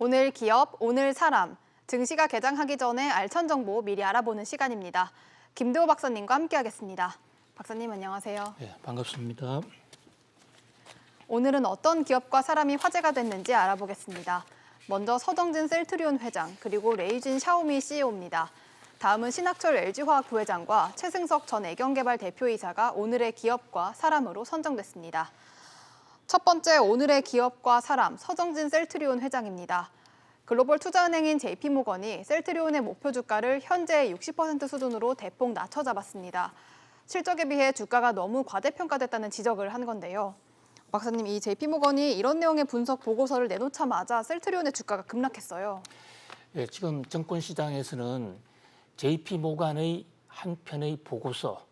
오늘 기업, 오늘 사람, 증시가 개장하기 전에 알찬 정보 미리 알아보는 시간입니다. 김대호 박사님과 함께하겠습니다. 박사님 안녕하세요. 네, 반갑습니다. 오늘은 어떤 기업과 사람이 화제가 됐는지 알아보겠습니다. 먼저 서정진 셀트리온 회장, 그리고 레이진 샤오미 CEO입니다. 다음은 신학철 LG화학 부회장과 최승석 전 애경개발 대표이사가 오늘의 기업과 사람으로 선정됐습니다. 첫 번째 오늘의 기업과 사람, 서정진 셀트리온 회장입니다. 글로벌 투자은행인 JP모건이 셀트리온의 목표 주가를 현재의 60% 수준으로 대폭 낮춰 잡았습니다. 실적에 비해 주가가 너무 과대평가됐다는 지적을 한 건데요. 박사님, 이 JP모건이 이런 내용의 분석 보고서를 내놓자마자 셀트리온의 주가가 급락했어요. 네, 지금 증권시장에서는 JP모건의 한 편의 보고서,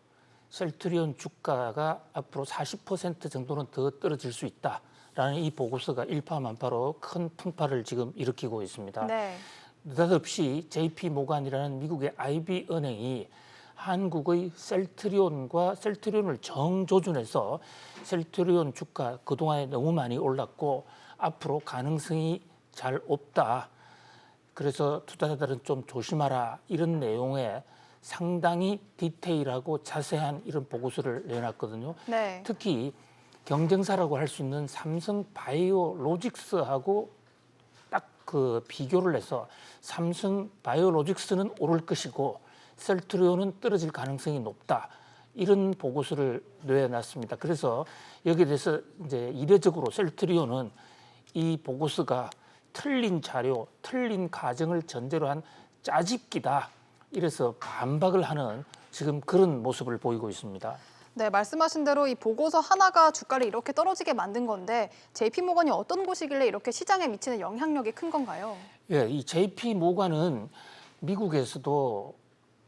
셀트리온 주가가 앞으로 40% 정도는 더 떨어질 수 있다라는 이 보고서가 일파만파로 큰 풍파를 지금 일으키고 있습니다. 네. 느닷없이 JP모건이라는 미국의 IB 은행이 한국의 셀트리온과 셀트리온을 정조준해서 셀트리온 주가 그동안에 너무 많이 올랐고 앞으로 가능성이 잘 없다. 그래서 투자자들은 좀 조심하라. 이런 내용의 상당히 디테일하고 자세한 이런 보고서를 내놨거든요. 네. 특히 경쟁사라고 할 수 있는 삼성 바이오로직스하고 딱 그 비교를 해서 삼성 바이오로직스는 오를 것이고 셀트리온은 떨어질 가능성이 높다. 이런 보고서를 내놨습니다. 그래서 여기에 대해서 이제 이례적으로 셀트리온은 이 보고서가 틀린 자료, 틀린 가정을 전제로 한 짜집기다. 이래서 반박을 하는 지금 그런 모습을 보이고 있습니다. 네, 말씀하신 대로 이 보고서 하나가 주가를 이렇게 떨어지게 만든 건데 JP모건이 어떤 곳이길래 이렇게 시장에 미치는 영향력이 큰 건가요? 예, 이 JP모건은 미국에서도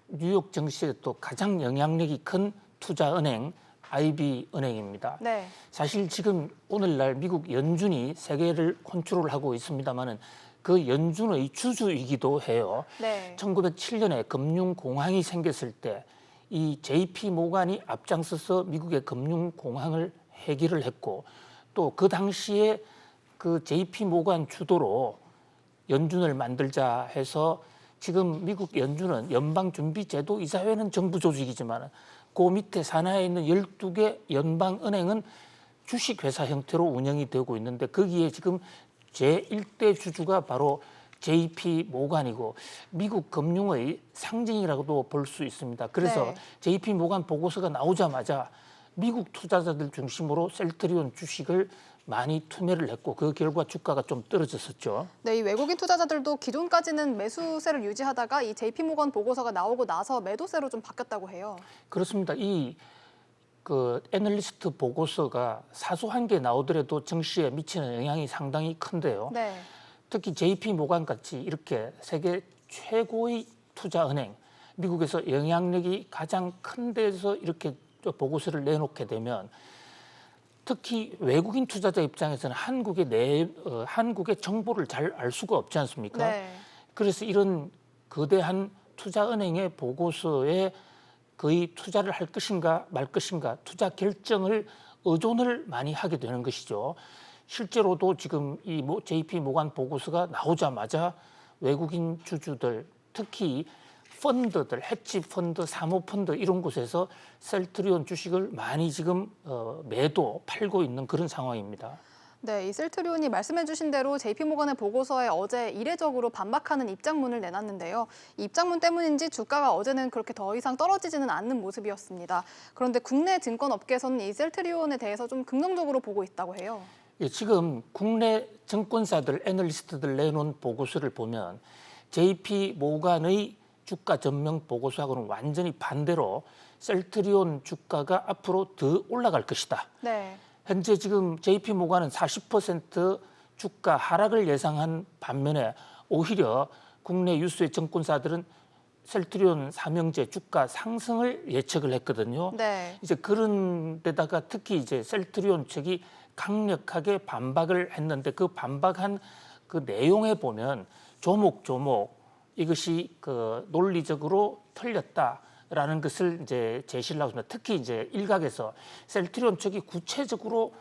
뉴욕 증시에 또 가장 영향력이 큰 투자은행 IB 은행입니다. 네. 사실 지금 오늘날 미국 연준이 세계를 컨트롤하고 있습니다만은 그 연준의 주주이기도 해요. 네. 1907년에 금융공황이 생겼을 때 이 JP모건이 앞장서서 미국의 금융공황을 해결을 했고 또 그 당시에 그 JP모건 주도로 연준을 만들자 해서 지금 미국 연준은 연방준비제도 이사회는 정부 조직이지만 그 밑에 산하에 있는 12개 연방은행은 주식회사 형태로 운영이 되고 있는데 거기에 지금 제1대 주주가 바로 JP모건이고 미국 금융의 상징이라고도 볼 수 있습니다. 그래서 네. JP모건 보고서가 나오자마자 미국 투자자들 중심으로 셀트리온 주식을 많이 투매를 했고 그 결과 주가가 좀 떨어졌었죠. 네, 이 외국인 투자자들도 기존까지는 매수세를 유지하다가 이 JP모건 보고서가 나오고 나서 매도세로 좀 바뀌었다고 해요. 그렇습니다. 이 그 애널리스트 보고서가 사소한 게 나오더라도 증시에 미치는 영향이 상당히 큰데요. 네. 특히 JP모건 같이 이렇게 세계 최고의 투자은행, 미국에서 영향력이 가장 큰 데서 이렇게 보고서를 내놓게 되면 특히 외국인 투자자 입장에서는 한국의 정보를 잘 알 수가 없지 않습니까? 네. 그래서 이런 거대한 투자은행의 보고서에 거의 투자를 할 것인가 말 것인가 투자 결정을 의존을 많이 하게 되는 것이죠. 실제로도 지금 이 JP모건 보고서가 나오자마자 외국인 주주들 특히 펀드들, 헤지 펀드, 사모펀드 이런 곳에서 셀트리온 주식을 많이 지금 매도, 팔고 있는 그런 상황입니다. 네, 이 셀트리온이 말씀해 주신 대로 JP모건의 보고서에 어제 이례적으로 반박하는 입장문을 내놨는데요. 이 입장문 때문인지 주가가 어제는 그렇게 더 이상 떨어지지는 않는 모습이었습니다. 그런데 국내 증권업계에서는 이 셀트리온에 대해서 좀 긍정적으로 보고 있다고 해요. 예, 지금 국내 증권사들, 애널리스트들 내놓은 보고서를 보면 JP모건의 주가 전망 보고서하고는 완전히 반대로 셀트리온 주가가 앞으로 더 올라갈 것이다. 네. 현재 지금 JP모건은 40% 주가 하락을 예상한 반면에 오히려 국내 유수의 증권사들은 셀트리온 삼형제 주가 상승을 예측을 했거든요. 네. 이제 그런 데다가 특히 이제 셀트리온 측이 강력하게 반박을 했는데 그 반박한 그 내용에 보면 조목조목 이것이 그 논리적으로 틀렸다라는 것을 이제 제시를 하고 있습니다. 특히 이제 일각에서 셀트리온 측이 구체적으로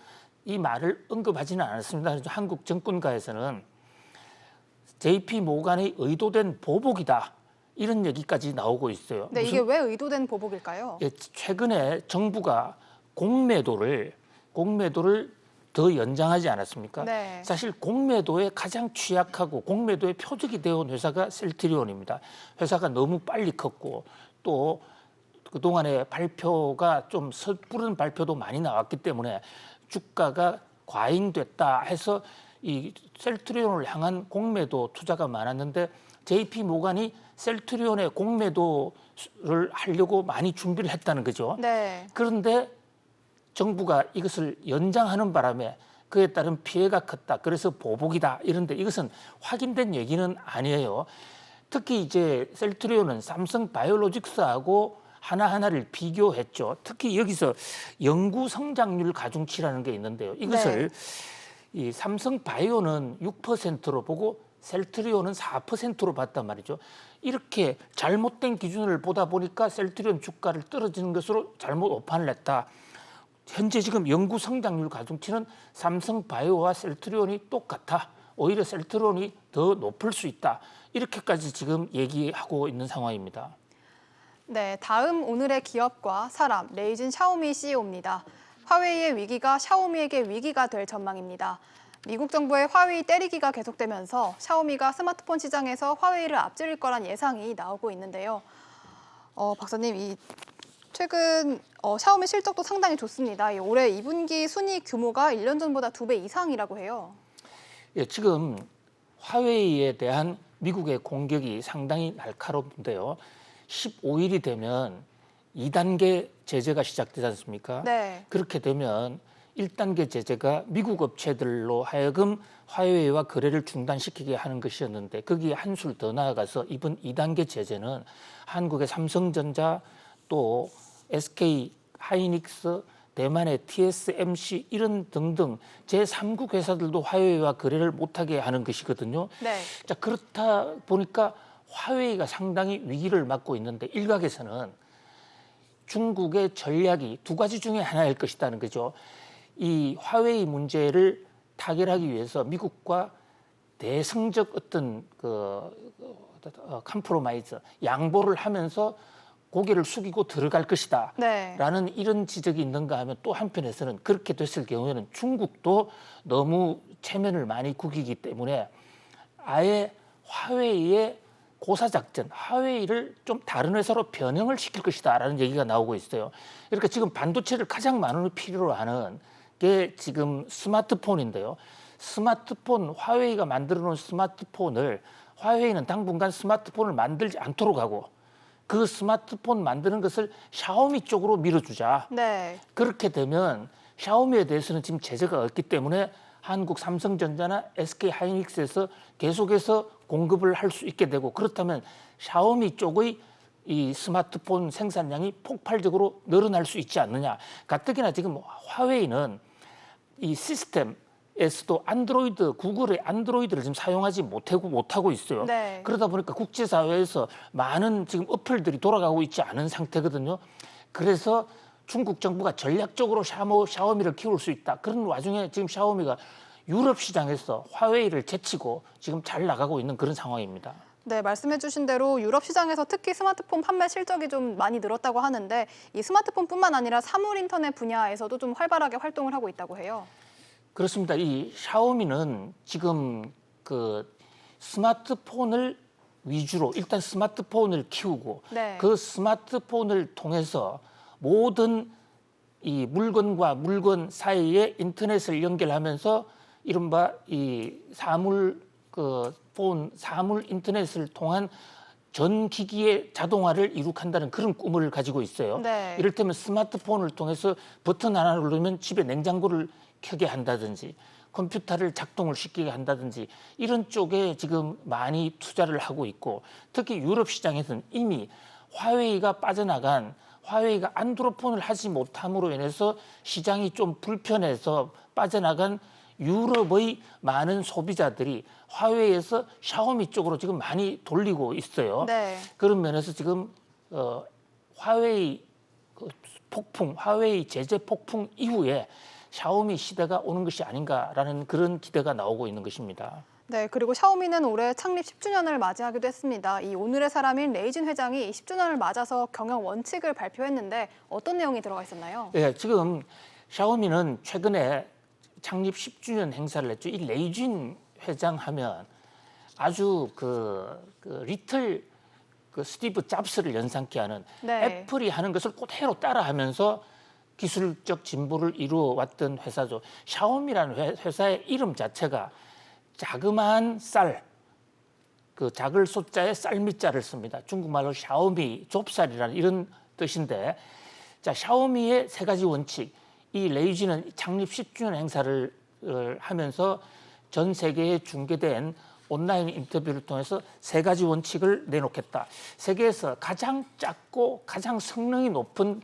이 말을 언급하지는 않았습니다. 한국 정권가에서는 JP 모간의 의도된 보복이다. 이런 얘기까지 나오고 있어요. 네, 이게 왜 의도된 보복일까요? 예, 최근에 정부가 공매도를 더 연장하지 않았습니까? 네. 사실 공매도에 가장 취약하고 공매도의 표적이 되어온 회사가 셀트리온입니다. 회사가 너무 빨리 컸고 또 그동안에 발표가 좀 섣부른 발표도 많이 나왔기 때문에 주가가 과잉됐다 해서 이 셀트리온을 향한 공매도 투자가 많았는데 JP 모간이 셀트리온의 공매도를 하려고 많이 준비를 했다는 거죠. 네. 그런데 정부가 이것을 연장하는 바람에 그에 따른 피해가 컸다. 그래서 보복이다. 이런데 이것은 확인된 얘기는 아니에요. 특히 이제 셀트리온은 삼성 바이오로직스하고 하나하나를 비교했죠. 특히 여기서 연구 성장률 가중치라는 게 있는데요. 이것을 이 삼성 바이오는 6%로 보고 셀트리온은 4%로 봤단 말이죠. 이렇게 잘못된 기준을 보다 보니까 셀트리온 주가를 떨어지는 것으로 잘못 오판을 했다. 현재 지금 연구 성장률 가중치는 삼성 바이오와 셀트리온이 똑같아. 오히려 셀트리온이 더 높을 수 있다. 이렇게까지 지금 얘기하고 있는 상황입니다. 네, 다음 오늘의 기업과 사람, 레이진 샤오미 CEO입니다. 화웨이의 위기가 샤오미에게 위기가 될 전망입니다. 미국 정부의 화웨이 때리기가 계속되면서 샤오미가 스마트폰 시장에서 화웨이를 앞지를 거란 예상이 나오고 있는데요. 박사님, 이 최근 샤오미 실적도 상당히 좋습니다. 올해 2분기 순이익 규모가 1년 전보다 2배 이상이라고 해요. 예, 지금 화웨이에 대한 미국의 공격이 상당히 날카로운데요. 15일이 되면 2단계 제재가 시작되지 않습니까? 네. 그렇게 되면 1단계 제재가 미국 업체들로 하여금 화웨이와 거래를 중단시키게 하는 것이었는데 거기에 한술 더 나아가서 이번 2단계 제재는 한국의 삼성전자 또 SK 하이닉스, 대만의 TSMC 이런 등등 제3국 회사들도 화웨이와 거래를 못하게 하는 것이거든요. 네. 자, 그렇다 보니까 화웨이가 상당히 위기를 맞고 있는데 일각에서는 중국의 전략이 두 가지 중에 하나일 것이라는 거죠. 이 화웨이 문제를 타결하기 위해서 미국과 대승적 어떤 컴프로마이즈, 양보를 하면서 고개를 숙이고 들어갈 것이다. 네. 라는 이런 지적이 있는가 하면 또 한편에서는 그렇게 됐을 경우에는 중국도 너무 체면을 많이 구기기 때문에 아예 화웨이의 고사작전, 화웨이를 좀 다른 회사로 변형을 시킬 것이다라는 얘기가 나오고 있어요. 그러니까 지금 반도체를 가장 많은 필요로 하는 게 지금 스마트폰인데요. 스마트폰, 화웨이가 만들어 놓은 스마트폰을 화웨이는 당분간 스마트폰을 만들지 않도록 하고 그 스마트폰 만드는 것을 샤오미 쪽으로 밀어주자. 네. 그렇게 되면 샤오미에 대해서는 지금 제재가 없기 때문에 한국 삼성전자나 SK 하이닉스에서 계속해서 공급을 할 수 있게 되고 그렇다면 샤오미 쪽의 이 스마트폰 생산량이 폭발적으로 늘어날 수 있지 않느냐. 가뜩이나 지금 화웨이는 이 시스템에서도 안드로이드, 구글의 안드로이드를 지금 사용하지 못하고 있어요. 네. 그러다 보니까 국제사회에서 많은 지금 어플들이 돌아가고 있지 않은 상태거든요. 그래서 중국 정부가 전략적으로 샤오미를 키울 수 있다. 그런 와중에 지금 샤오미가 유럽 시장에서 화웨이를 제치고 지금 잘 나가고 있는 그런 상황입니다. 네, 말씀해주신 대로 유럽 시장에서 특히 스마트폰 판매 실적이 좀 많이 늘었다고 하는데 이 스마트폰뿐만 아니라 사물 인터넷 분야에서도 좀 활발하게 활동을 하고 있다고 해요. 그렇습니다. 이 샤오미는 지금 그 스마트폰을 위주로 일단 스마트폰을 키우고 네. 그 스마트폰을 통해서 모든 이 물건과 물건 사이에 인터넷을 연결하면서 이른바 이 사물 인터넷을 통한 전 기기의 자동화를 이룩한다는 그런 꿈을 가지고 있어요. 네. 이를테면 스마트폰을 통해서 버튼 하나를 누르면 집에 냉장고를 켜게 한다든지 컴퓨터를 작동을 시키게 한다든지 이런 쪽에 지금 많이 투자를 하고 있고 특히 유럽 시장에서는 이미 화웨이가 안드로폰을 하지 못함으로 인해서 시장이 좀 불편해서 빠져나간 유럽의 많은 소비자들이 화웨이에서 샤오미 쪽으로 지금 많이 돌리고 있어요. 네. 그런 면에서 지금 화웨이 화웨이 제재 폭풍 이후에 샤오미 시대가 오는 것이 아닌가라는 그런 기대가 나오고 있는 것입니다. 네, 그리고 샤오미는 올해 창립 10주년을 맞이하기도 했습니다. 이 오늘의 사람인 레이진 회장이 10주년을 맞아서 경영 원칙을 발표했는데 어떤 내용이 들어가 있었나요? 예, 지금 샤오미는 최근에 창립 10주년 행사를 했죠. 이 레이진 회장 하면 아주 리틀 스티브 잡스를 연상케 하는 네. 애플이 하는 것을 그대로 따라하면서 기술적 진보를 이루어 왔던 회사죠. 샤오미라는 회사의 이름 자체가 자그마한 쌀, 작을 소자에 쌀미자를 씁니다. 중국말로 샤오미, 좁쌀이라는 이런 뜻인데, 자, 샤오미의 세 가지 원칙. 이 레이지는 창립 10주년 행사를 하면서 전 세계에 중계된 온라인 인터뷰를 통해서 세 가지 원칙을 내놓겠다. 세계에서 가장 작고 가장 성능이 높은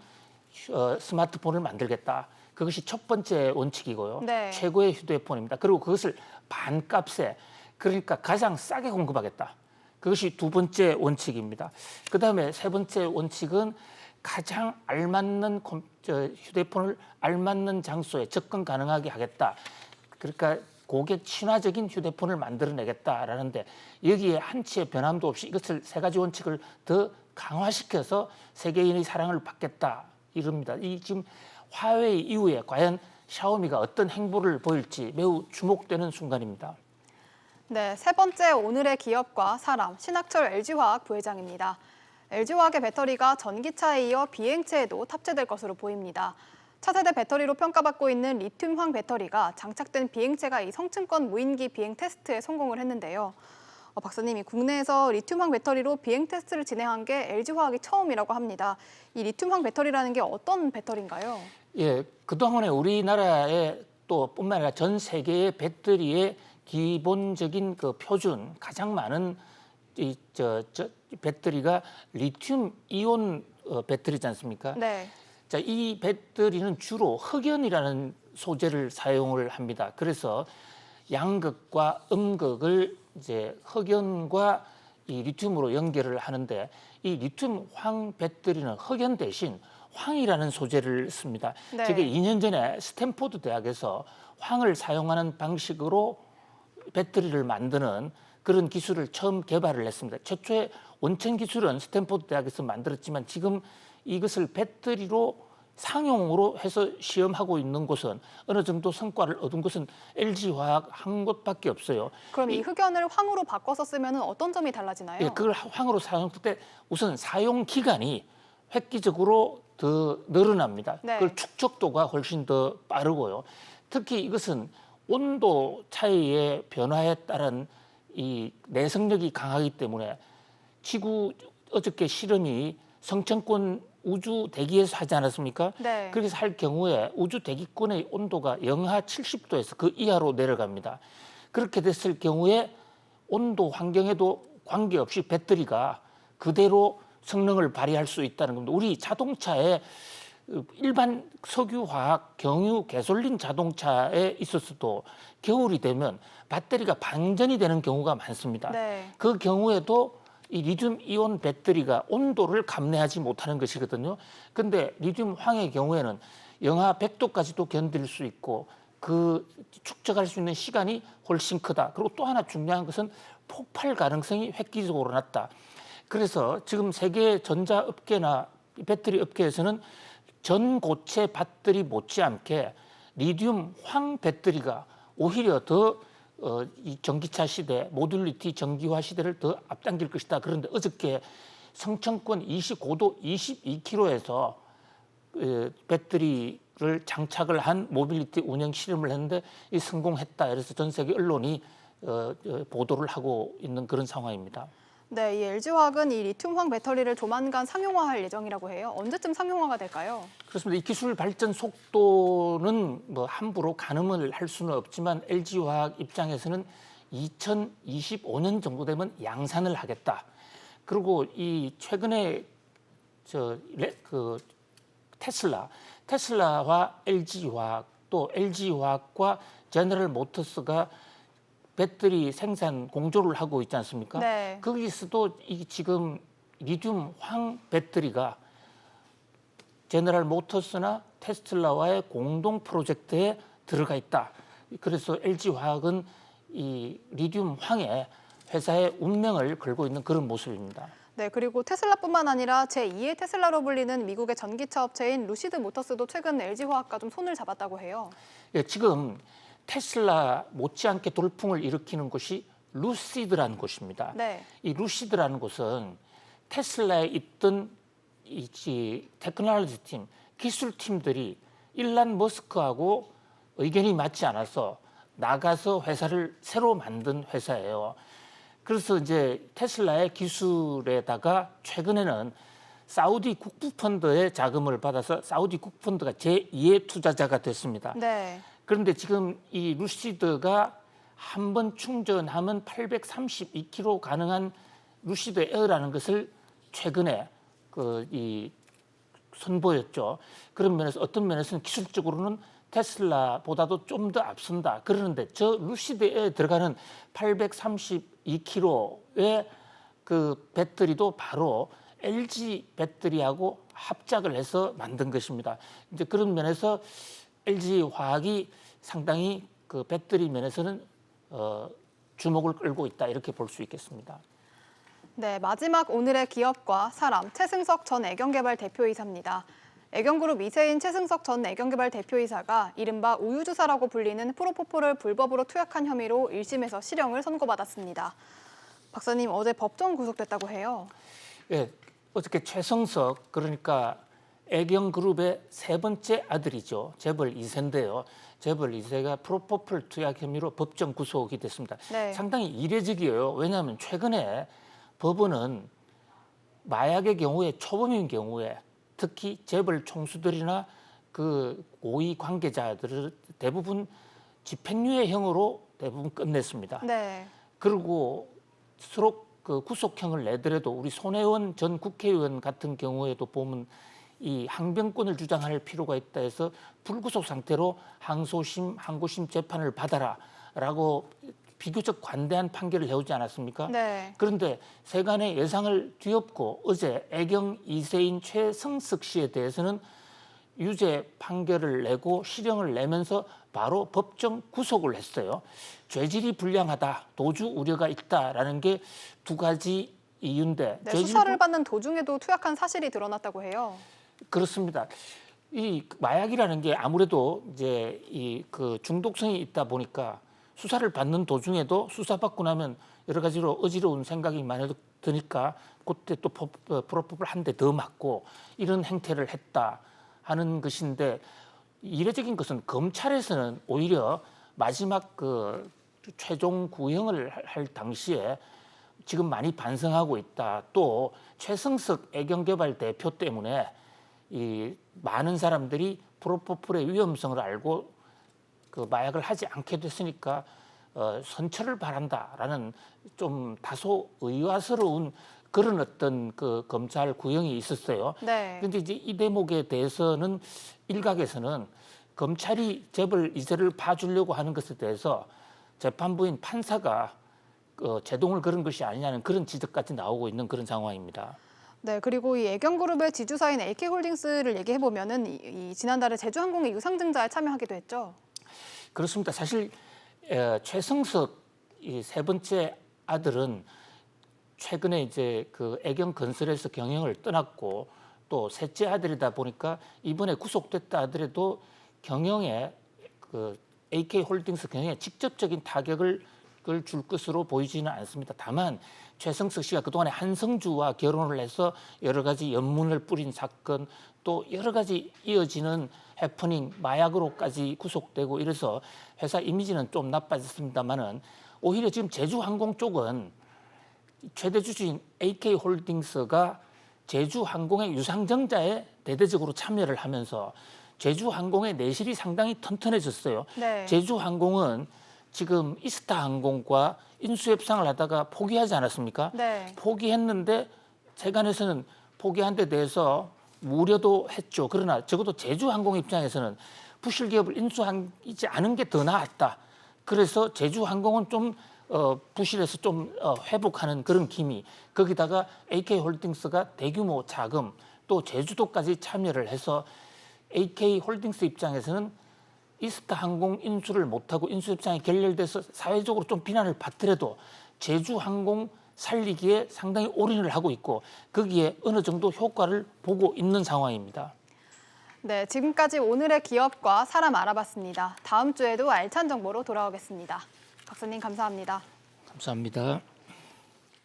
스마트폰을 만들겠다. 그것이 첫 번째 원칙이고요. 네. 최고의 휴대폰입니다. 그리고 그것을 반값에, 그러니까 가장 싸게 공급하겠다. 그것이 두 번째 원칙입니다. 그다음에 세 번째 원칙은 가장 알맞는 휴대폰을 알맞는 장소에 접근 가능하게 하겠다. 그러니까 고객 친화적인 휴대폰을 만들어내겠다라는데, 여기에 한치의 변함도 없이 이것을 세 가지 원칙을 더 강화시켜서 세계인의 사랑을 받겠다 이럽니다. 이 지금 화웨이 이후에 과연 샤오미가 어떤 행보를 보일지 매우 주목되는 순간입니다. 네, 세 번째 오늘의 기업과 사람, 신학철 LG화학 부회장입니다. LG화학의 배터리가 전기차에 이어 비행체에도 탑재될 것으로 보입니다. 차세대 배터리로 평가받고 있는 리튬황 배터리가 장착된 비행체가 이 성층권 무인기 비행 테스트에 성공을 했는데요. 박사님이 국내에서 리튬황 배터리로 비행 테스트를 진행한 게 LG화학이 처음이라고 합니다. 이 리튬황 배터리라는 게 어떤 배터리인가요? 예, 그동안에 우리나라의 또 뿐만 아니라 전 세계의 배터리의 기본적인 표준, 가장 많은 배터리가 리튬 이온 배터리지 않습니까? 네. 자, 이 배터리는 주로 흑연이라는 소재를 사용을 합니다. 그래서 양극과 음극을 이제 흑연과 이 리튬으로 연결을 하는데, 이 리튬 황 배터리는 흑연 대신 황이라는 소재를 씁니다. 네. 제가 2년 전에 스탠포드 대학에서 황을 사용하는 방식으로 배터리를 만드는 그런 기술을 처음 개발을 했습니다. 최초의 원천 기술은 스탠포드 대학에서 만들었지만, 지금 이것을 배터리로 상용으로 해서 시험하고 있는 곳은, 어느 정도 성과를 얻은 곳은 LG화학 한 곳밖에 없어요. 그럼 이 흑연을 황으로 바꿔서 쓰면 어떤 점이 달라지나요? 예, 그걸 황으로 사용할 때 우선 사용 기간이 획기적으로 더 늘어납니다. 네. 그걸 축적도가 훨씬 더 빠르고요. 특히 이것은 온도 차이의 변화에 따른 이 내성력이 강하기 때문에, 지구 어저께 실험이 성층권 우주 대기에서 하지 않았습니까? 네. 그래서 할 경우에 우주 대기권의 온도가 영하 70도에서 그 이하로 내려갑니다. 그렇게 됐을 경우에 온도 환경에도 관계없이 배터리가 그대로 성능을 발휘할 수 있다는 겁니다. 우리 자동차에 일반 석유화학, 경유, 가솔린 자동차에 있어서도 겨울이 되면 배터리가 방전이 되는 경우가 많습니다. 네. 그 경우에도 이 리튬 이온 배터리가 온도를 감내하지 못하는 것이거든요. 근데 리튬 황의 경우에는 영하 100도까지도 견딜 수 있고, 그 축적할 수 있는 시간이 훨씬 크다. 그리고 또 하나 중요한 것은 폭발 가능성이 획기적으로 낮다. 그래서 지금 세계 전자업계나 배터리 업계에서는 전고체 배터리 못지않게 리튬 황 배터리가 오히려 더 이 전기차 시대, 모듈리티 전기화 시대를 더 앞당길 것이다. 그런데 어저께 성층권 25도 22km에서 배터리를 장착을 한 모빌리티 운영 실험을 했는데 이 성공했다. 그래서 전 세계 언론이 보도를 하고 있는 그런 상황입니다. 네, 이 LG화학은 이 리튬황 배터리를 조만간 상용화할 예정이라고 해요. 언제쯤 상용화가 될까요? 그렇습니다. 이 기술 발전 속도는 뭐 함부로 가늠을 할 수는 없지만, LG화학 입장에서는 2025년 정도 되면 양산을 하겠다. 그리고 이 최근에 테슬라와 LG화학, 또 LG화학과 제너럴 모터스가 배터리 생산 공조를 하고 있지 않습니까? 네. 거기서도 이 지금 리튬 황 배터리가 제너럴 모터스나 테슬라와의 공동 프로젝트에 들어가 있다. 그래서 LG화학은 이 리튬 황해 회사의 운명을 걸고 있는 그런 모습입니다. 네, 그리고 테슬라뿐만 아니라 제2의 테슬라로 불리는 미국의 전기차 업체인 루시드 모터스도 최근 LG화학과 좀 손을 잡았다고 해요. 예, 지금 테슬라 못지않게 돌풍을 일으키는 곳이 루시드라는 곳입니다. 네. 이 루시드라는 곳은 테슬라에 있던 이 테크놀로지 팀, 기술팀들이 일란 머스크하고 의견이 맞지 않아서 나가서 회사를 새로 만든 회사예요. 그래서 이제 테슬라의 기술에다가 최근에는 사우디 국부펀드의 자금을 받아서 사우디 국부펀드가 제2의 투자자가 됐습니다. 네. 그런데 지금 이 루시드가 한 번 충전하면 832km 가능한 루시드 에어라는 것을 최근에 이 선보였죠. 그런 면에서 어떤 면에서는 기술적으로는 테슬라보다도 좀 더 앞선다. 그러는데 저 루시드에 들어가는 832km의 그 배터리도 바로 LG 배터리하고 합작을 해서 만든 것입니다. 이제 그런 면에서 LG 화학이 상당히 그 배터리 면에서는 주목을 끌고 있다 이렇게 볼 수 있겠습니다. 네, 마지막 오늘의 기업과 사람, 최승석 전 애경개발 대표이사입니다. 애경그룹 이세인 최승석 전 애경개발 대표이사가 이른바 우유주사라고 불리는 프로포폴을 불법으로 투약한 혐의로 1심에서 실형을 선고받았습니다. 박사님, 어제 법정 구속됐다고 해요. 예, 어저께 최승석 그러니까 애경그룹의 세 번째 아들이죠. 재벌 2세인데요. 재벌 2세가 프로포폴 투약 혐의로 법정 구속이 됐습니다. 네. 상당히 이례적이에요. 왜냐하면 최근에 법원은 마약의 경우에 초범인 경우에 특히 재벌 총수들이나 그 고위 관계자들을 대부분 집행유예형으로 대부분 끝냈습니다. 네. 그리고 서로 그 구속형을 내더라도 우리 손혜원 전 국회의원 같은 경우에도 보면 이 항변권을 주장할 필요가 있다 해서 불구속 상태로 항소심, 항고심 재판을 받아라라고 비교적 관대한 판결을 해오지 않았습니까? 네. 그런데 세간의 예상을 뒤엎고 어제 애경 2세인 최승석 씨에 대해서는 유죄 판결을 내고 실형을 내면서 바로 법정 구속을 했어요. 죄질이 불량하다, 도주 우려가 있다라는 게 두 가지 이유인데 네, 수사를 받는 도중에도 투약한 사실이 드러났다고 해요. 그렇습니다. 이 마약이라는 게 아무래도 이제 이 그 중독성이 있다 보니까 수사를 받는 도중에도 수사받고 나면 여러 가지로 어지러운 생각이 많이 드니까 그때 또 프로포폴 한 대 더 맞고 이런 행태를 했다 하는 것인데 이례적인 것은 검찰에서는 오히려 마지막 그 최종 구형을 할 당시에 지금 많이 반성하고 있다. 또 최승석 애경개발 대표 때문에 이 많은 사람들이 프로포폴의 위험성을 알고 그 마약을 하지 않게 됐으니까 선처를 바란다라는 좀 다소 의아스러운 그런 어떤 그 검찰 구형이 있었어요. 네. 그런데 이제 이 대목에 대해서는 일각에서는 검찰이 재벌 이세를 봐주려고 하는 것에 대해서 재판부인 판사가 제동을 걸은 것이 아니냐는 그런 지적까지 나오고 있는 그런 상황입니다. 네, 그리고 이 애경그룹의 지주사인 LK홀딩스를 얘기해 보면은 이 지난달에 제주항공의 유상증자에 참여하기도 했죠. 그렇습니다. 사실 최승석 이 세 번째 아들은 최근에 이제 그 애경건설에서 경영을 떠났고 또 셋째 아들이다 보니까 이번에 구속됐다 하더라도 경영에 그 AK홀딩스 경영에 직접적인 타격을 줄 것으로 보이지는 않습니다. 다만 최승석 씨가 그동안에 한성주와 결혼을 해서 여러 가지 연문을 뿌린 사건 또 여러 가지 이어지는 해프닝 마약으로까지 구속되고 이래서 회사 이미지는 좀 나빠졌습니다만은 오히려 지금 제주항공 쪽은 최대 주주인 AK홀딩스가 제주항공의 유상증자에 대대적으로 참여를 하면서 제주항공의 내실이 상당히 튼튼해졌어요. 네. 제주항공은 지금 이스타항공과 인수협상을 하다가 포기하지 않았습니까? 네. 포기했는데 세간에서는 포기한 데 대해서 우려도 했죠. 그러나 적어도 제주항공 입장에서는 부실 기업을 인수하지 않은 게 더 나았다. 그래서 제주항공은 좀 부실해서 좀 회복하는 그런 기미. 거기다가 AK홀딩스가 대규모 자금 또 제주도까지 참여를 해서 AK홀딩스 입장에서는 이스타 항공 인수를 못하고 인수협상이 결렬돼서 사회적으로 좀 비난을 받더라도 제주항공 살리기에 상당히 올인을 하고 있고 거기에 어느 정도 효과를 보고 있는 상황입니다. 네, 지금까지 오늘의 기업과 사람 알아봤습니다. 다음 주에도 알찬 정보로 돌아오겠습니다. 박사님 감사합니다. 감사합니다.